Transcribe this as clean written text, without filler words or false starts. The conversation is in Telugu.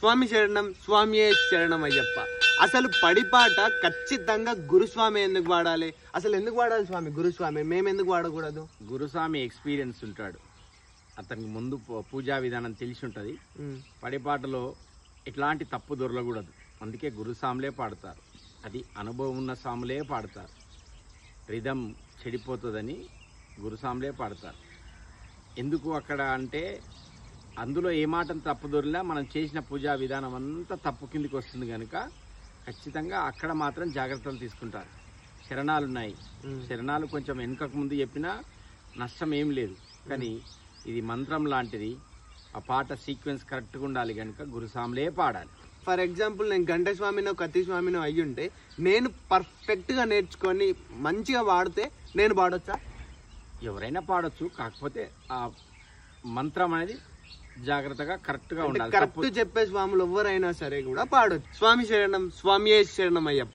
స్వామి శరణం స్వామియే శరణం అయ్యప్ప. అసలు పడిపాట ఖచ్చితంగా గురుస్వామి ఎందుకు వాడాలి? అసలు ఎందుకు వాడాలి స్వామి గురుస్వామి? మేము ఎందుకు వాడకూడదు? గురుస్వామి ఎక్స్పీరియన్స్ ఉంటాడు, అతనికి ముందు పూజా విధానం తెలిసి ఉంటుంది. పడిపాటలో ఎట్లాంటి తప్పు దొరలకూడదు, అందుకే గురుస్వాములే పాడతారు. అది అనుభవం ఉన్న స్వాములే పాడతారు. రిధం చెడిపోతుందని గురుస్వాములే పాడతారు. ఎందుకు అక్కడ అంటే అందులో ఏ మాట తప్పు దొరికినా మనం చేసిన పూజా విధానం అంతా తప్పు కిందికి వస్తుంది కనుక ఖచ్చితంగా అక్కడ మాత్రం జాగ్రత్తలు తీసుకుంటారు. శరణాలు ఉన్నాయి, శరణాలు కొంచెం వెనుకకు ముందు చెప్పినా నష్టం ఏం లేదు, కానీ ఇది మంత్రం లాంటిది. ఆ పాట సీక్వెన్స్ కరెక్ట్గా ఉండాలి కనుక గురుస్వాములే పాడాలి. ఫర్ ఎగ్జాంపుల్ నేను గంట స్వామినో కత్తి స్వామినో అయ్యి ఉంటే నేను పర్ఫెక్ట్గా నేర్చుకొని మంచిగా వాడితే నేను పాడొచ్చా? ఎవరైనా పాడొచ్చు, కాకపోతే ఆ మంత్రం అనేది జాగ్రత్తగా కరెక్ట్గా ఉండాలి. కరెక్ట్ చెప్పే స్వాములు ఎవరైనా సరే కూడా పాడొచ్చు. స్వామి శరణం స్వామియే శరణం అయ్యప్ప.